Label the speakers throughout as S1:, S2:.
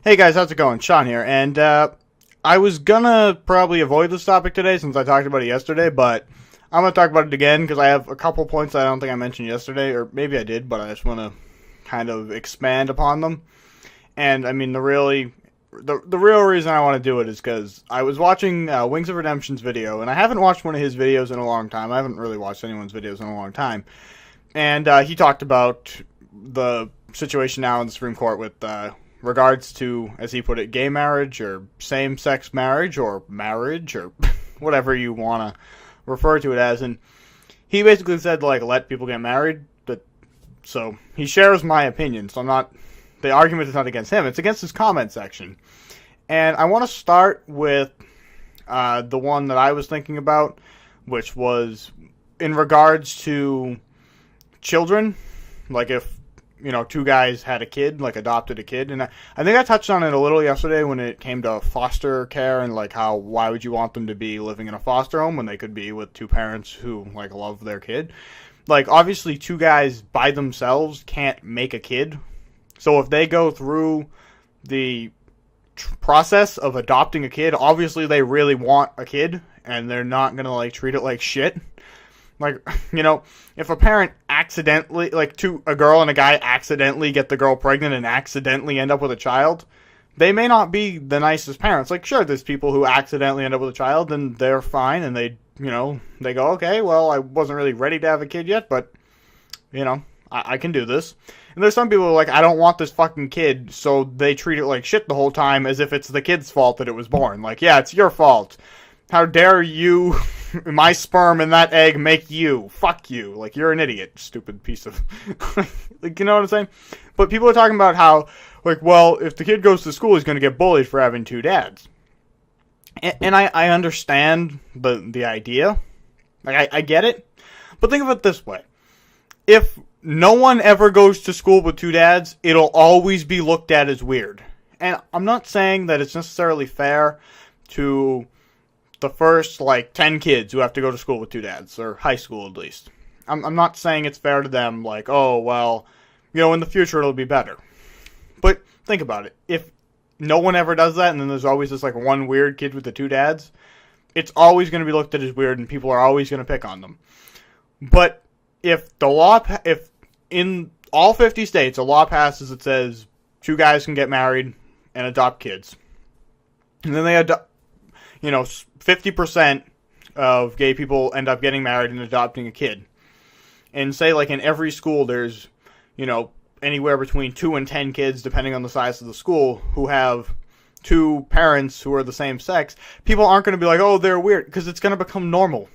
S1: Hey guys, how's it going? Sean here, and I was gonna probably avoid this topic today since I talked about it yesterday, but I'm gonna talk about it again because I have a couple points I don't think I mentioned yesterday, or maybe I did, but I just want to kind of expand upon them. And I mean, the real reason I want to do it is because I was watching Wings of Redemption's video, and I haven't watched one of his videos in a long time. I haven't really watched anyone's videos in a long time, and he talked about the situation now in the Supreme Court with regards to, as he put it, gay marriage or same-sex marriage or whatever you want to refer to it as. And he basically said, like, let people get married. So he shares my opinion. So the argument is not against him. It's against his comment section. And I want to start with the one that I was thinking about, which was in regards to children. Like if two guys had a kid, like adopted a kid. And I think I touched on it a little yesterday when it came to foster care and like why would you want them to be living in a foster home when they could be with two parents who like love their kid? Like obviously two guys by themselves can't make a kid. So if they go through the process of adopting a kid, obviously they really want a kid and they're not going to like treat it like shit. Like, if a parent accidentally, like a girl and a guy accidentally get the girl pregnant and accidentally end up with a child, they may not be the nicest parents. Like, sure, there's people who accidentally end up with a child and they're fine and they go, okay, well, I wasn't really ready to have a kid yet, but, I can do this. And there's some people who are like, I don't want this fucking kid, so they treat it like shit the whole time as if it's the kid's fault that it was born. Like, yeah, it's your fault. How dare you, my sperm and that egg make you. Fuck you. Like, you're an idiot, stupid piece of... like, you know what I'm saying? But people are talking about how, like, well, if the kid goes to school, he's going to get bullied for having two dads. And I understand the idea. Like, I get it. But think of it this way. If no one ever goes to school with two dads, it'll always be looked at as weird. And I'm not saying that it's necessarily fair to the first, 10 kids who have to go to school with two dads, or high school at least. I'm not saying it's fair to them, like, oh, well, in the future it'll be better. But think about it. If no one ever does that, and then there's always this, one weird kid with the two dads, it's always going to be looked at as weird, and people are always going to pick on them. But if in all 50 states a law passes that says two guys can get married and adopt kids, and then they adopt, 50% of gay people end up getting married and adopting a kid. And say, in every school, there's, anywhere between 2 and 10 kids, depending on the size of the school, who have two parents who are the same sex. People aren't going to be like, oh, they're weird, because it's going to become normal.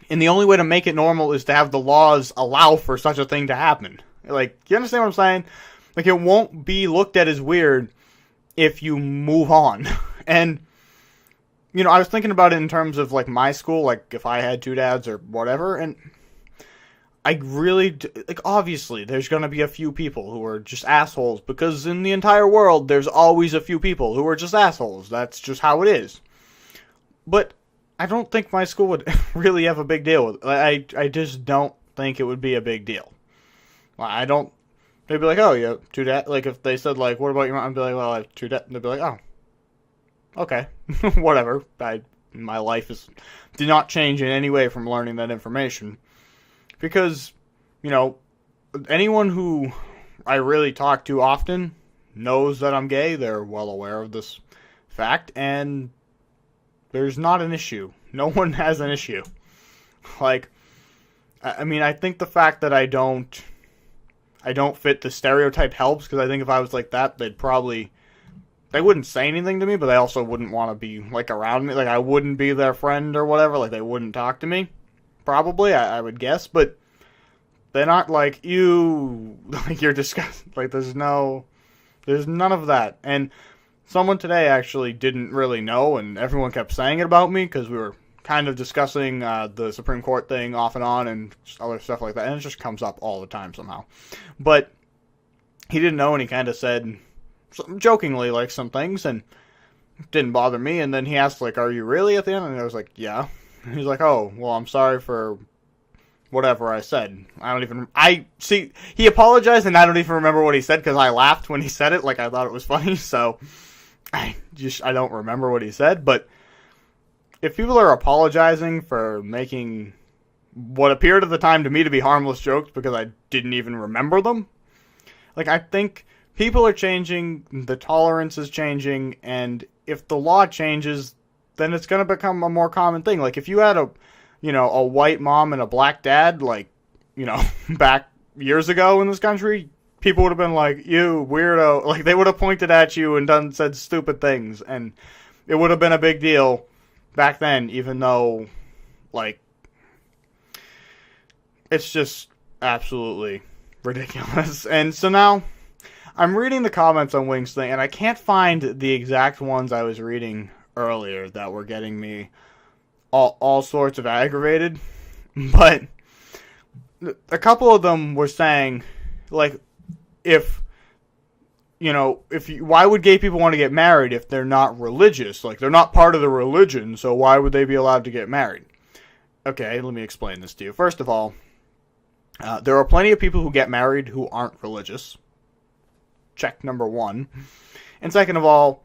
S1: And the only way to make it normal is to have the laws allow for such a thing to happen. Like, you understand what I'm saying? Like, it won't be looked at as weird if you move on. And I was thinking about it in terms of, my school, if I had two dads or whatever, and I really, obviously, there's going to be a few people who are just assholes, because in the entire world, there's always a few people who are just assholes. That's just how it is. But I don't think my school would really have a big deal with it. I just don't think it would be a big deal. They'd be like, oh, yeah, two dads. Like, if they said, what about your mom? I'd be like, well, I have two dads. They'd be like, oh. Okay, whatever. My life did not change in any way from learning that information. Because, anyone who I really talk to often knows that I'm gay. They're well aware of this fact, and there's not an issue. No one has an issue. I think the fact that I don't fit the stereotype helps, because I think if I was like that, they wouldn't say anything to me, but they also wouldn't want to be, around me. I wouldn't be their friend or whatever. They wouldn't talk to me. Probably, I would guess. But they're not you, you're disgusting. There's none of that. And someone today actually didn't really know, and everyone kept saying it about me, because we were kind of discussing the Supreme Court thing off and on, and other stuff like that. And it just comes up all the time somehow. But he didn't know, and he kind of said, jokingly, some things, and it didn't bother me. And then he asked, are you really at the end? And I was like, yeah. And he's like, oh, well, I'm sorry for whatever I said. He apologized, and I don't even remember what he said because I laughed when he said it, like I thought it was funny, so I don't remember what he said. But if people are apologizing for making what appeared at the time to me to be harmless jokes because I didn't even remember them, like, I think people are changing, the tolerance is changing, and if the law changes, then it's going to become a more common thing. Like, if you had a white mom and a black dad, like, back years ago in this country, people would have been like, you weirdo. Like, they would have pointed at you and said stupid things, and it would have been a big deal back then, even though, like, it's just absolutely ridiculous. And so now I'm reading the comments on Wing's thing, and I can't find the exact ones I was reading earlier that were getting me all sorts of aggravated, but a couple of them were saying, like, why would gay people want to get married if they're not religious? Like, they're not part of the religion, so why would they be allowed to get married? Okay, let me explain this to you. First of all, there are plenty of people who get married who aren't religious. Check number one. And second of all,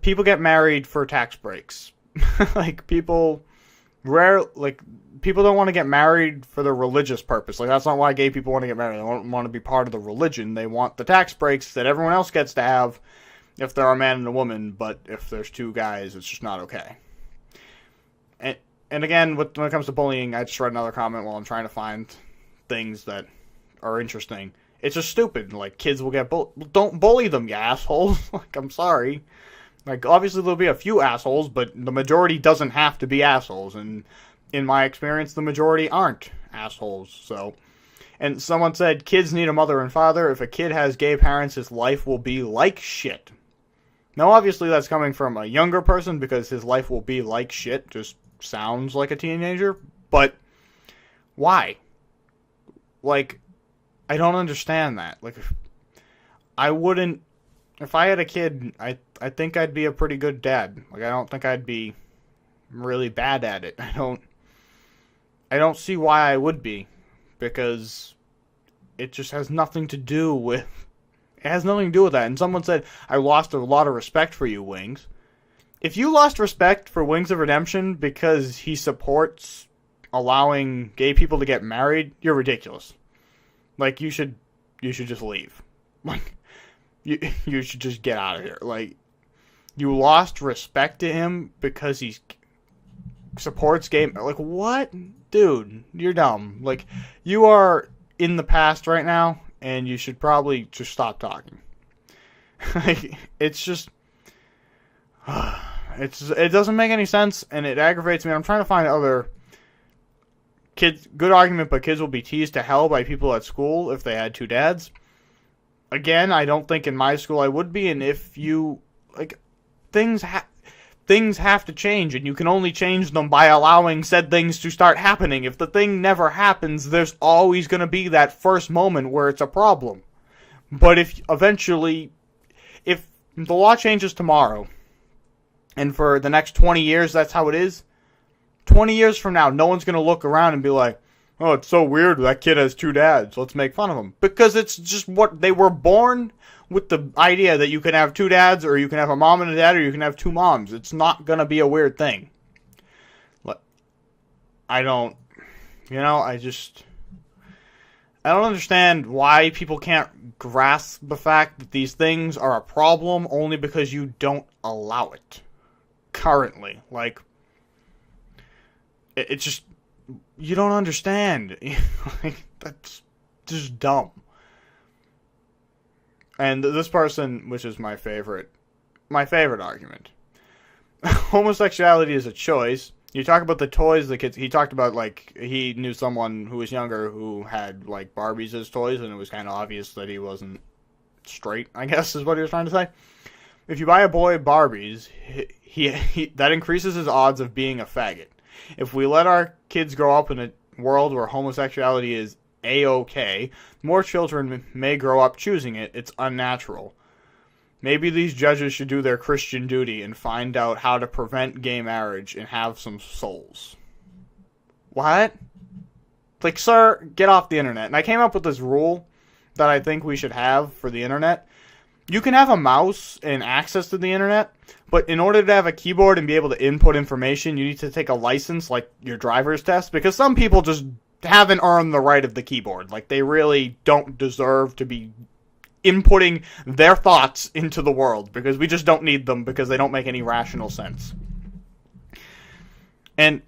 S1: people get married for tax breaks. Like, people don't want to get married for the religious purpose. Like, that's not why gay people want to get married. They don't want to be part of the religion. They want the tax breaks that everyone else gets to have if they're a man and a woman, but if there's two guys, it's just not okay. And again, when it comes to bullying, I just read another comment while I'm trying to find things that are interesting. It's just stupid. Like, kids will get bullied. Don't bully them, you assholes. Like, I'm sorry. Like, obviously there'll be a few assholes, but the majority doesn't have to be assholes. And in my experience, the majority aren't assholes. So, and someone said, kids need a mother and father. If a kid has gay parents, his life will be like shit. Now, obviously that's coming from a younger person because his life will be like shit. Just sounds like a teenager. But why? Like, I don't understand that. Like, if I had a kid, I think I'd be a pretty good dad. Like, I don't think I'd be really bad at it. I don't see why I would be, because it just has nothing to do with that. And someone said, I lost a lot of respect for you, Wings. If you lost respect for Wings of Redemption because he supports allowing gay people to get married, you're ridiculous. Like, you should just leave. Like, you should just get out of here. Like, you lost respect to him because he supports gay. Like, what? Dude, you're dumb. Like, you are in the past right now, and you should probably just stop talking. Like, it's just... it doesn't make any sense, and it aggravates me. I'm trying to find other... good argument, but kids will be teased to hell by people at school if they had two dads. Again, I don't think in my school I would be, and if you, like, things have to change, and you can only change them by allowing said things to start happening. If the thing never happens, there's always going to be that first moment where it's a problem. But if the law changes tomorrow, and for the next 20 years that's how it is, 20 years from now, no one's going to look around and be like, oh, it's so weird that kid has two dads, let's make fun of him. Because it's just what they were born with, the idea that you can have two dads, or you can have a mom and a dad, or you can have two moms. It's not going to be a weird thing. I don't understand why people can't grasp the fact that these things are a problem only because you don't allow it currently. Like, it's just, you don't understand. Like, that's just dumb. And this person, which is my favorite argument. Homosexuality is a choice. You talk about the toys the kids, he talked about, like, he knew someone who was younger who had, like, Barbies as toys, and it was kind of obvious that he wasn't straight, I guess is what he was trying to say. If you buy a boy Barbies, he that increases his odds of being a faggot. If we let our kids grow up in a world where homosexuality is A-okay, more children may grow up choosing it. It's unnatural. Maybe these judges should do their Christian duty and find out how to prevent gay marriage and have some souls. What? Like, sir, get off the internet. And I came up with this rule that I think we should have for the internet. You can have a mouse and access to the internet, but in order to have a keyboard and be able to input information, you need to take a license, like your driver's test, because some people just haven't earned the right of the keyboard. Like, they really don't deserve to be inputting their thoughts into the world, because we just don't need them, because they don't make any rational sense. And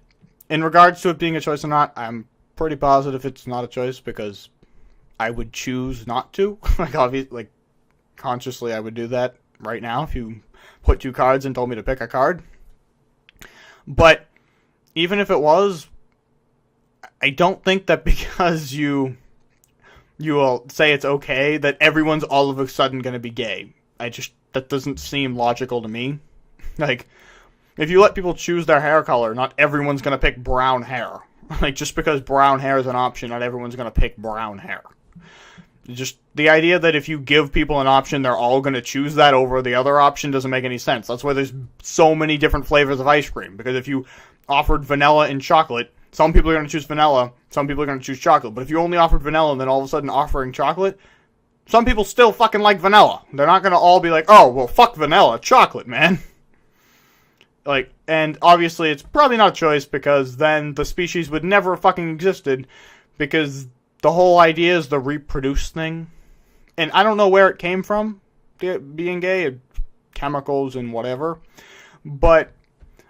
S1: in regards to it being a choice or not, I'm pretty positive it's not a choice, because I would choose not to. Like, obviously, like, consciously I would do that right now if you put 2 cards and told me to pick a card. But even if it was, I don't think that because you will say it's okay that everyone's all of a sudden going to be gay. That doesn't seem logical to me. Like, if you let people choose their hair color, not everyone's going to pick brown hair. Like, just because brown hair is an option, not everyone's going to pick brown hair. Just the idea that if you give people an option, they're all going to choose that over the other option doesn't make any sense. That's why there's so many different flavors of ice cream. Because if you offered vanilla and chocolate, some people are going to choose vanilla, some people are going to choose chocolate. But if you only offered vanilla and then all of a sudden offering chocolate, some people still fucking like vanilla. They're not going to all be like, oh, well, fuck vanilla, chocolate, man. Like, and obviously it's probably not a choice, because then the species would never have fucking existed, because the whole idea is the reproduce thing. And I don't know where it came from, being gay, chemicals and whatever. But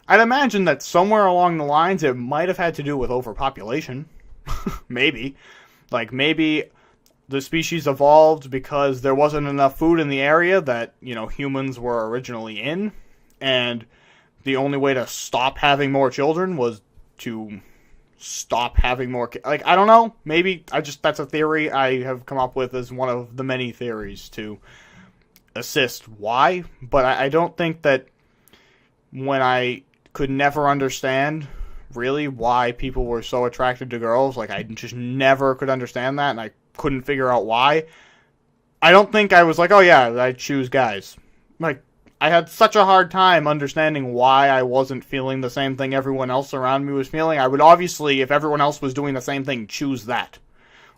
S1: I'd imagine that somewhere along the lines it might have had to do with overpopulation. Maybe. Like, maybe the species evolved because there wasn't enough food in the area that, you know, humans were originally in. And the only way to stop having more children was to stop having more kids. Like, I don't know. Maybe that's a theory I have come up with as one of the many theories to assist why. But I don't think that when I could never understand really why people were so attracted to girls, like, I just never could understand that, and I couldn't figure out why. I don't think I was like, oh yeah, I choose guys. Like, I had such a hard time understanding why I wasn't feeling the same thing everyone else around me was feeling. I would obviously, if everyone else was doing the same thing, choose that.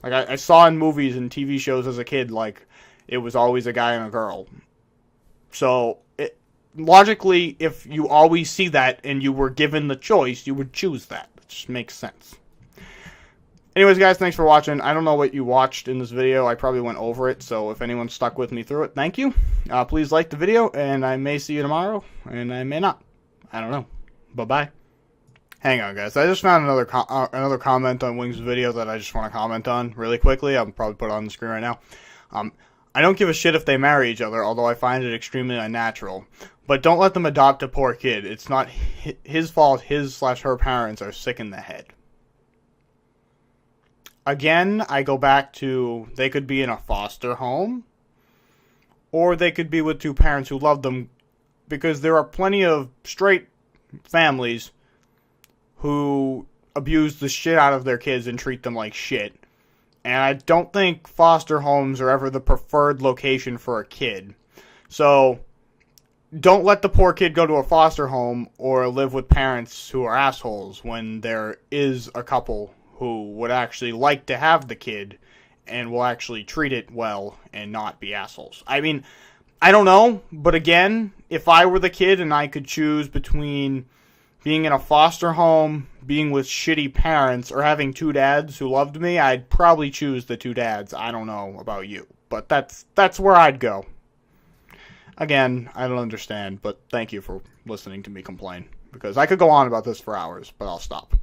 S1: Like, I saw in movies and TV shows as a kid, like, it was always a guy and a girl. So, logically, if you always see that and you were given the choice, you would choose that. It just makes sense. Anyways, guys, thanks for watching. I don't know what you watched in this video. I probably went over it, so if anyone stuck with me through it, thank you. Please like the video, and I may see you tomorrow, and I may not. I don't know. Bye-bye. Hang on, guys. I just found another comment on Wings' video that I just want to comment on really quickly. I'll probably put it on the screen right now. I don't give a shit if they marry each other, although I find it extremely unnatural. But don't let them adopt a poor kid. It's not his fault. His/her parents are sick in the head. Again, I go back to, they could be in a foster home, or they could be with 2 parents who love them, because there are plenty of straight families who abuse the shit out of their kids and treat them like shit. And I don't think foster homes are ever the preferred location for a kid. So, don't let the poor kid go to a foster home or live with parents who are assholes when there is a couple who would actually like to have the kid and will actually treat it well and not be assholes. I mean, I don't know, but again, if I were the kid and I could choose between being in a foster home, being with shitty parents, or having 2 dads who loved me, I'd probably choose the 2 dads. I don't know about you, but that's where I'd go. Again, I don't understand, but thank you for listening to me complain, because I could go on about this for hours, but I'll stop.